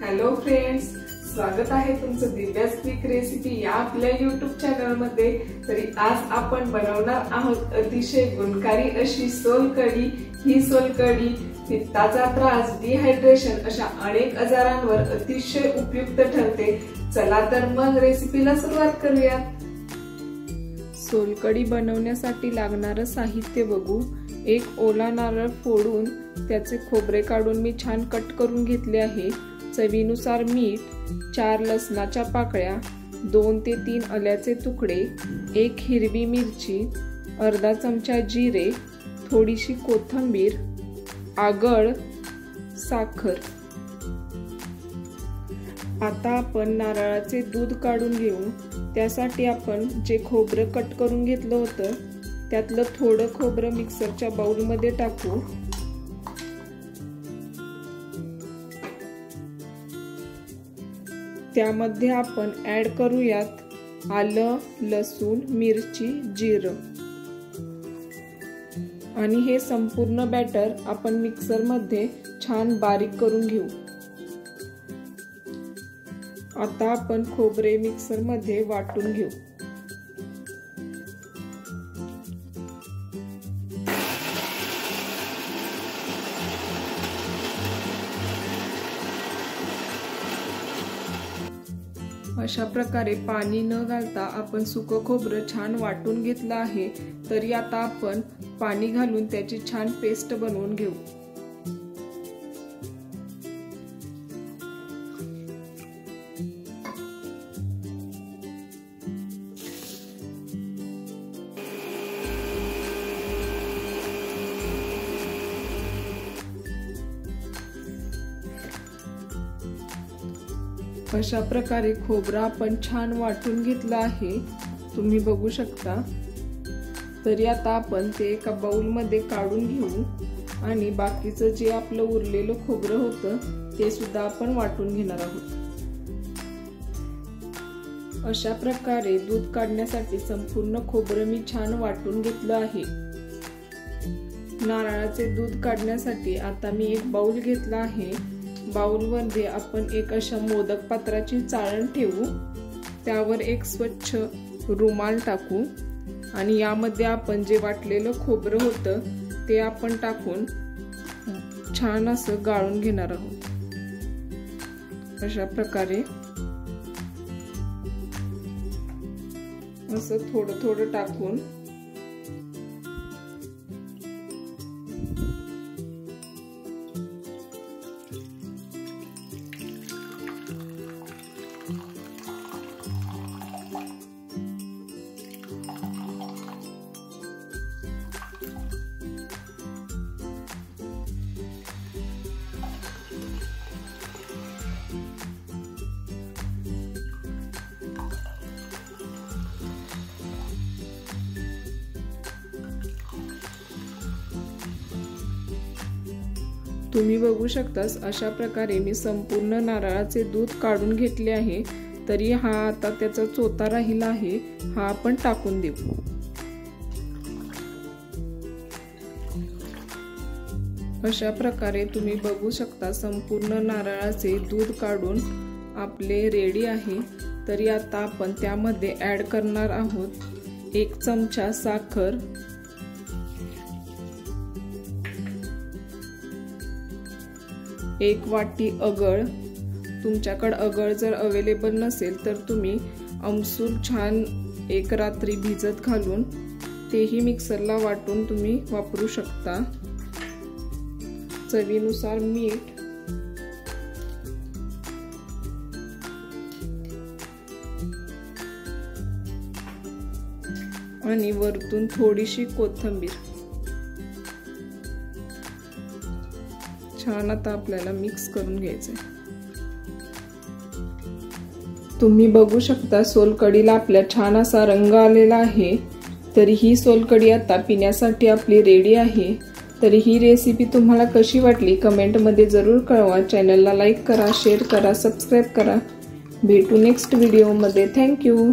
Hello friends, स्वागत आहे तुमचं दिव्यास क्विक रेसिपी या आपल्या YouTube चॅनल मध्ये। तरी आज आपण बनवणार आहोत अतिशय गुणकारी अशी सोलकढी। ही सोलकढी पित्ताचा त्रास, डिहायड्रेशन अशा अनेक आजारांवर अतिशय उपयुक्त ठरते। चला तर मग रेसिपीला सुरुवात करूया। सोलकढी बनवण्यासाठी लागणारे साहित्य बघू। एक ओला नारळ फोडून त्याचे खोबरे काढून मी छान कट करून घेतले आहे। चवीनुसार मीठ, 4 लसणाच्या पाकळ्या, 2 ते 3 आल्याचे तुकडे, 1 हिरवी मिरची, अर्धा चमचा जिरे, थोडीशी कोथिंबीर, आगळ, साखर। आता आपण नारळाचे दूध काढून घेऊ। त्यासाठी आपण जे खोबरं कट करून घेतलं होतं त्यातलं थोडं खोबरं मिक्सरच्या बाउल मध्ये टाकू। त्यामध्ये आपण ऍड करूयात आलं, लसूण, मिरची, जिरं आणि हे संपूर्ण बॅटर आपण मिक्सर मध्ये छान बारीक करून घेऊ। आता आपण खोबरे मिक्सर मध्ये वाटून घेऊ। अशा प्रकारे पाणी न घालता आपण सुकं खोबरं छान वाटून घेतलं आहे। तरी आता आपण पाणी घालून त्याची छान पेस्ट बनवून घेऊ। अशा प्रकारे खोबरं आपण छान वाटून घेतलं आहे, तुम्ही बघू शकता। तरी आता आपण ते एका बाउल मध्ये काढून घेऊ आणि बाकीचं जे आपलं उरलेलं खोबरं होतं ते सुद्धा आपण वाटून घेणार आहोत। अशा प्रकारे दूध काढण्यासाठी संपूर्ण खोबरं मी छान वाटून घेतलं आहे। नारळाचे दूध काढण्यासाठी आता मी एक बाउल घेतला आहे। बाउल मध्ये आपण एक अशा मोदक पात्राची चाळण ठेवू। त्यावर एक स्वच्छ रुमाल टाकू आणि यामध्ये आपण जे वाटलेलं खोबरं होतं ते आपण टाकून छान असं गाळून घेणार आहोत। अशा प्रकारे असं थोडं थोडं टाकून तुम्ही बघू शकतास। अशा प्रकारे मी संपूर्ण नारळाचे दूध काढून घेतले आहे। तरी हा आता त्याचा चोथा राहिला आहे, हा आपण टाकून देऊ। अशा प्रकारे तुम्ही बघू शकता संपूर्ण नारळाचे दूध काढून आपले रेडी आहे। तरी आता आपण त्यामध्ये ऍड करणार आहोत 1 चमचा साखर, 1 वाटी आगळ। तुमच्याकडे आगळ जर अवेलेबल नसेल तर तुम्ही आमसूल छान 1 रात्री भिजत घालून तेही मिक्सरला वाटून तुम्ही वापरू शकता। चवीनुसार मीठ, आणि वरतून थोडीशी कोथिंबीर। छान आता आपल्याला मिक्स करून घ्यायचंय। तुम्ही बघू शकता सोलकढीला आपल्या छान असा रंग आलेला आहे। तरी ही सोलकढी आता पिण्यासाठी आपली रेडी आहे। तरी ही रेसिपी तुम्हाला कशी वाटली कमेंट मध्ये जरूर कळवा। चॅनलला लाईक करा, शेअर करा, सबस्क्राइब करा। भेटू नेक्स्ट व्हिडिओ मध्ये। Thank you.